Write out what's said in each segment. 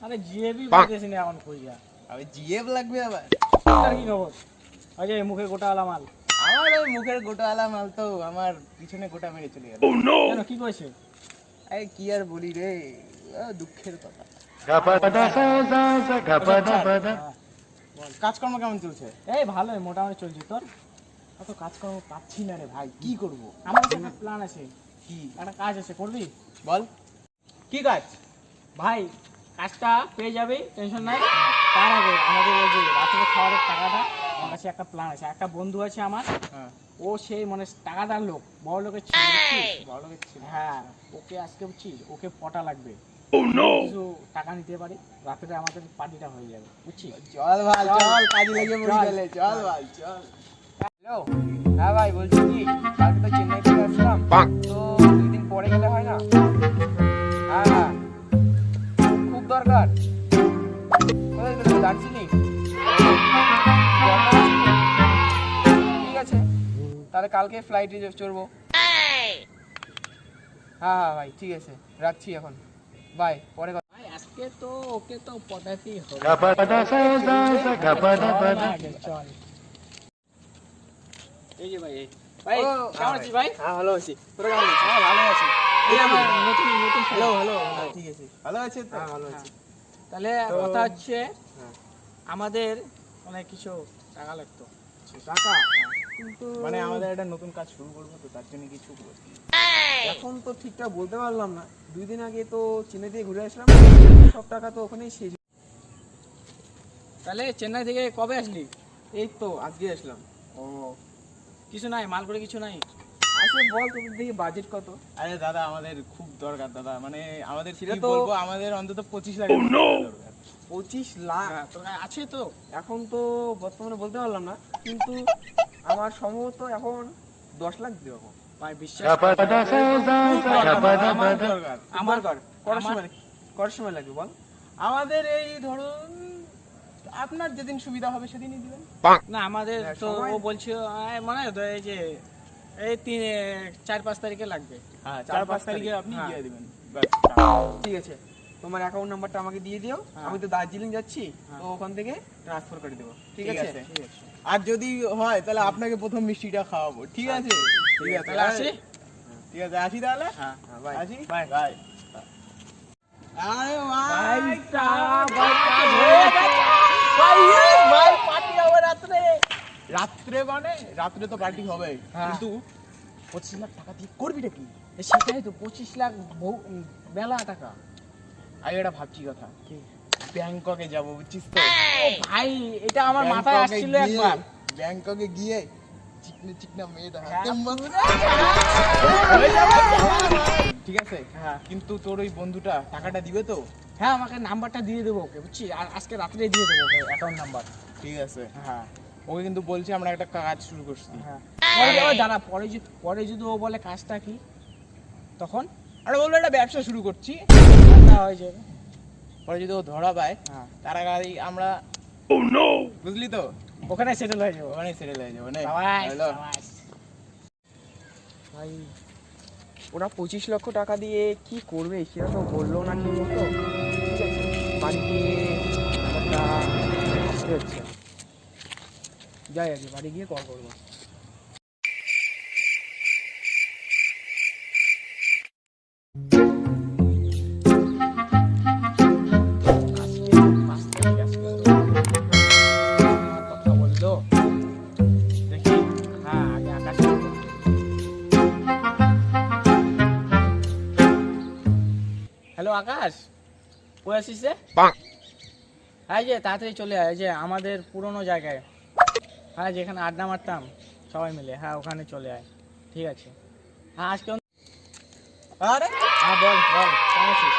আরে জিএবই বলতেছি না এখন কইয়া। আবে জিএফ লাগবে আবার। আর কি খবর? আরে মুখে গোটা আলা মাল। আমার ওই মুখের গোটাওয়ালা মাল তো আমার পিছনে গোটা মেরে চলে গেল। কেন কি কইছে? আরে কি আর বলি রে, দুঃখের কথা। কাজকর্ম কেমন চলছে? এই ভালোই মোটামুটি চলছে। তোর? অত কাজকর্ম পাচ্ছি না রে ভাই, কি করব? আমার কাছে একটা প্ল্যান আছে। কি? একটা কাজ আছে, করবি? বল। কি কাজ? ভাই কাজটা পেয়ে যাবি, টেনশন নাই। তার আগে আমাদের ওই যে রাতের খাওয়ার টাকাটা, আমার কাছে একটা প্ল্যান আছে। একটা বন্ধু আছে আমার, হ্যাঁ, ও সেই মানে টাকাদার লোক, বড় লোকের ছেলে, বুঝছিস? বড় লোকের ছেলে। হ্যাঁ, ওকে আজকে বুঝছিস, ওকে পটা লাগবে। কিছু টাকা নিতে পারি, রাতে আমাদের পার্টিটা হয়ে যাবে, বুঝছিস? চল ভাই চল। চল, কাজে লেগে পড়ি চল। তাহলে। চল ভাই চল। হ্যালো, হ্যাঁ ভাই বলছি কি, কালকে তো চেন্নাই থেকে আসলাম, তো 2 দিন পরে গেলে হয় না? হ্যাঁ হ্যাঁ, খুব দরকার। কোথায় বেরোবো? দার্জিলিং? ঠিক আছে, তাহলে কালকে ফ্লাইটে চড়বো। হ্যাঁ হ্যাঁ ভাই, ঠিক আছে, রাখছি এখন, বাই, পরে কথা। ভাই আজকে তো ওকে তো পটাতেই হবে। চল এই যে ভাই, ভাই ও, কেমন আছিস ভাই? হ্যাঁ ভালো আছি, তোরা কেমন আছিস? হ্যাঁ ভালো আছি। এই আমার নতুন নতুন হ্যালো হ্যালো, ঠিক আছে, ভালো আছে তো? হ্যাঁ ভালো আছি। তাহলে তো- কথা হচ্ছে, হ্যাঁ। আমাদের অনেক কিছু টাকা লাগতো। টাকা? কিন্তু মানে আমাদের একটা নতুন কাজ শুরু করবো, তো তার জন্য কিছু করবো। এখন তো ঠিকঠাক বলতে পারলাম না। 2 দিন আগে তো চেন্নাই থেকে ঘুরে আসলাম, সব টাকা তো ওখানেই শেষ। তাহলে চেন্নাই থেকে কবে আসলি? এই তো আজকে আসলাম। ও, কিছু নাই, মাল করে কিছু নাই? আচ্ছা বল, তোদের দিকে বাজেট কত? আরে দাদা, আমাদের খুব দরকার দাদা, মানে আমাদের সেটা কি তো- বলবো, আমাদের অন্তত 25 লাখ দরকার। 25 লাখ? হ্যাঁ, তোর কাছে আছে তো? এখন তো বর্তমানে বলতে পারলাম না, কিন্তু আমার সম্ভবত এখন 10 লাখ দেবো। ভাই বিশ্বাস আমার কর। দরকার। আমার করার আমার- সময় করার সময় লাগবে বল। আমাদের এই ধরুন, আপনার যেদিন সুবিধা হবে সেদিনই দিবেন। না আমাদের হ্যাঁ, তো সময়- ও বলছে মনে হয় তো এই যে এই 4-5 তারিখে লাগবে। হ্যাঁ, 4-5 4-5 তারিখে তারিখ। আপনি হ্যাঁ। দিয়ে দিবেন। ঠিক আছে, তোমার অ্যাকাউন্ট নাম্বারটা আমাকে দিয়ে দিও। হ্যাঁ। আমি তো দার্জিলিং যাচ্ছি, হ্যাঁ। তো ওখান থেকে ট্রান্সফার করে দেবো। ঠিক ঠিক আছে? আছে। ঠিক আছে, আর যদি হয় তাহলে আপনাকে প্রথম মিষ্টিটা খাওয়াবো, ঠিক আছে? ঠিক আছে, তাহলে আসি। ঠিক আছে, আসি তাহলে। হ্যাঁ হ্যাঁ, বাই। আসি, বাই। বাই। আরে ভাই ভাই, সাব, ভাই কাজ হয়ে গেছে। ভাই পার্টি হবে রাত্রে। রাত্রে মানে রাত্রে তো পার্টি হবে, হ্যাঁ। কিন্তু 25 লাখ টাকা দিয়ে করবিটা কি? সেটাই তো 25 লাখ মেলা টাকা। আমি এটা ভাবছি কথা, ব্যাংককে যাবো, বুঝছিস তো? ও ভাই, এটা আমার মাথায় ব্যাংককে আসছিল গিয়ে- একবার। ব্যাংককে গিয়ে চিকনা চিকনা মেয়ে হ্যাঁ। ঠিক আছে, হ্যাঁ কিন্তু তোর ওই বন্ধুটা টাকাটা দিবে তো? হ্যাঁ, আমাকে নাম্বারটা দিয়ে দেবো ওকে, বুঝছি? আর আজকে রাত্রে দিয়ে দেবো ওকে অ্যাকাউন্ট নাম্বার। ঠিক আছে, হ্যাঁ ওকে কিন্তু বলছি আমরা একটা কাজ শুরু করছি। হ্যাঁ। দাঁড়া, পরে যদি ও বলে কাজটা কি, তখন আরে বলবো একটা ব্যবসা শুরু করছি, না হয়ে যাবে। পরে যদি ও ধরা পায় হ্যাঁ, তার আগে আমরা, বুঝলি তো, ওখানে সেটেল হয়ে যাবো। ওখানে সেটেল হয়ে যাবো। সাবাস, হ্যালো, সাবাস। ভাই ওরা 25 লক্ষ টাকা দিয়ে কি করবে সেটা তো বললো না ঠিক মতো। ঠিক আছে, বাড়ি গিয়ে ব্যাপারটা ভাবতে হচ্ছে। যাই আগে বাড়ি গিয়ে কল করবো। আজকে 5 তারিখ, আজকে তো আমার কথা বললো। দেখি, হ্যাঁ আগে আকাশে বলবো। হ্যালো আকাশ, কই আছিস রে? এই যে তাড়াতাড়ি চলে আয়, এই যে আমাদের পুরনো জায়গায়, হ্যাঁ যেখানে আড্ডা মারতাম সবাই মিলে, হ্যাঁ ওখানে চলে আয়। ঠিক আছে, হ্যাঁ আজকে আরে হ্যাঁ বল বল, কেমন আছিস?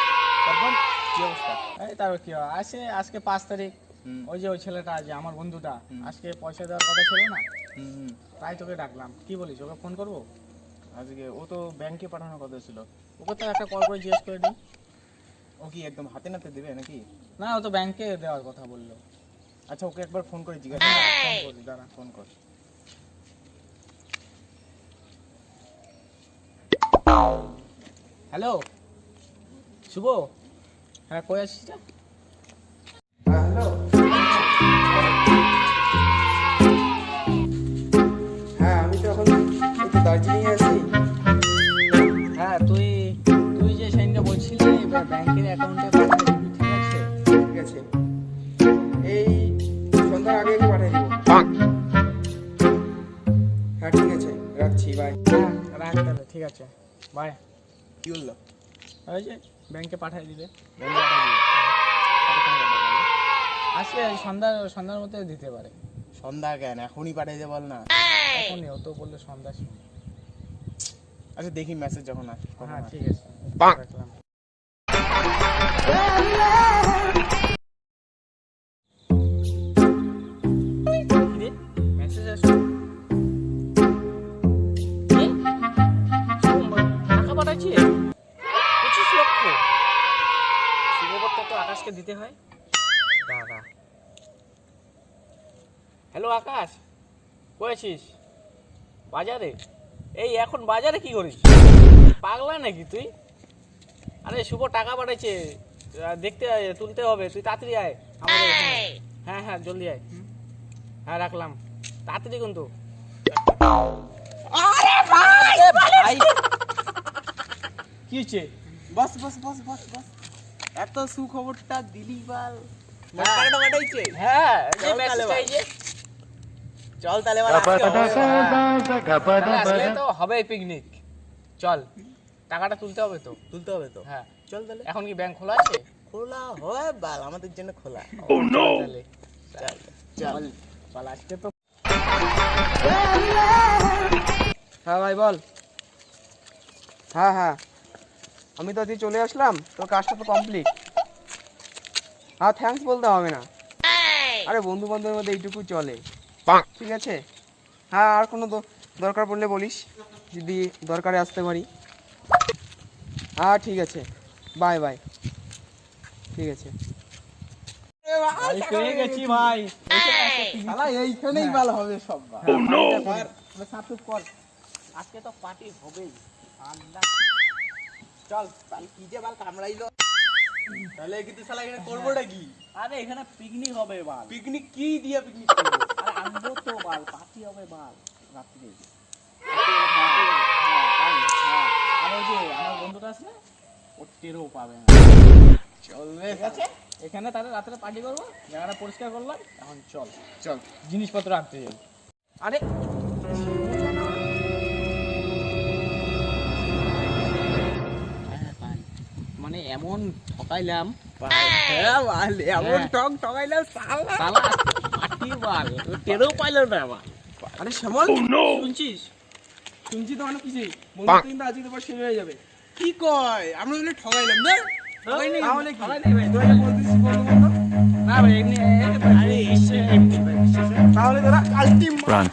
তারপর কি অবস্থা? এই তার কি হয়, আজকে 5 তারিখ, হুম, ওই যে ওই ছেলেটা যে আমার বন্ধুটা, হুম। আজকে পয়সা দেওয়ার কথা ছিল না, হুম, হুম। তাই তোকে ডাকলাম। কি বলিস, ওকে ফোন করবো? আজকে ও তো ব্যাংকে পাঠানোর কথা ছিল, ওকে তো একটা কল করে জিজ্ঞেস করে দিই। ও কি একদম হাতে নাতে দেবে নাকি? না, ও তো ব্যাংকে দেওয়ার কথা বললো। আচ্ছা, ওকে একবার ফোন করে জিজ্ঞাসা ফোন করবি, দাঁড়া। ফোন কর। হ্যালো শুভ, হ্যাঁ কই আছিস রে? যাচ্ছি, বাই। রাখ তাহলে, ঠিক আছে, বাই। কি বললো? ওই যে ব্যাংকে পাঠিয়ে দিবে। ব্যাংকে পাঠিয়ে দিবে? কতক্ষণ কথা বললো? আজকে সন্ধ্যার মধ্যে দিতে পারে। সন্ধ্যা কেন, এখনই পাঠিয়ে দে বল না। এখনই, ও তো বললে সন্ধ্যা। আচ্ছা দেখি মেসেজ যখন আসে। হ্যাঁ ঠিক আছে, রাখলাম। মেসেজ আসলো, টাকা পাঠাচ্ছি 25 লক্ষ। শুভবর্তা তো আকাশকে দিতে হয়। দাদা, হ্যালো আকাশ, কয়েছিস? বাজারে? এই এখন বাজারে কি করিস? পাগলা নাকি তুই? আরে শুভ টাকা পাঠাইছে, দেখতে তুলতে হবে, তুই তাড়াতাড়ি আয় আমাদের এখানে। হ্যাঁ হ্যাঁ জলদি আয়। হ্যাঁ রাখলাম, তাড়াতাড়ি কিন্তু। আরে ভাই, কি হচ্ছে? বস বস বস বস বস, এত সুখবরটা দিলি বাল। টাকাটা পাঠাইছে? হ্যাঁ এই যে চল মেসেজ তাহলে এই যে। চল তাহলে এবার আজকে হবে বাল। তাহলে আজকে তো হবে পিকনিক। চল, টাকাটা তুলতে হবে তো। তুলতে হবে তো। হ্যাঁ চল তাহলে। এখন কি ব্যাংক খোলা আছে? খোলা হয় বাল, আমাদের জন্য খোলা। তাহলে চল চল চল, আজকে তো হ্যাঁ ভাই বল। হ্যাঁ হ্যাঁ, আমি তো আজকে চলে আসলাম, তোর কাজটা তো কমপ্লিট। হ্যাঁ থ্যাঙ্কস বলতে হবে না, আরে বন্ধু বান্ধবের মধ্যে এইটুকু চলে, ঠিক আছে। হ্যাঁ আর কোনো দরকার পড়লে বলিস, যদি দরকারে আসতে পারি। হ্যাঁ ঠিক আছে, বাই বাই, ঠিক আছে। ভাই পেয়ে গেছি ভাই। শালা এইখানেই বাল হবে সব বাল। সাতুপ কর, আজকে তো পার্টি হবেই। আল্লাহ, চল বাল, কি যে বাল কামড়াইলো। তাহলে কিন্তু শালা এখানে করবোটা কি? আরে এখানে পিকনিক হবে বাল। পিকনিক কি দিয়ে পিকনিক করবো? আরে আনবো তো বাল, পার্টি হবে বাল রাত্রে। আর ওই যে আমার বন্ধুটা আছে না, ও টেরও পাবে না। চলবে ঠিক আছে, এখানে তাহলে রাত্রে পার্টি করবো, জায়গাটা পরিষ্কার করলাম। এখন চল চল। জিনিসপত্র আনতে যাই। আরে মানে এমন ঠকাইলাম, হ্যাঁ বাল, এমন হ্যাঁ। টক ঠকাইলে শালা। সালা পার্টি বাল, ও টেরও পাইল না আবার। আরে শ্যামল, শুনছিস? শুনছি তো অনেক কিছু, বন্ধু কিন্তু আজকে তোমার শেষ হয়ে যাবে। কি কয়, আমরা বলে ঠকাইলাম না? ঠকাইনি, তাহলে কি? ঠকাইনি ভাই, তোরা যে বলতেছিস বন্ধু বন্ধু, না ভাই এমনি, আরে এসে এমনি ভাই, বিশ্বাস হয়। তাহলে তোরা আলটিম Run.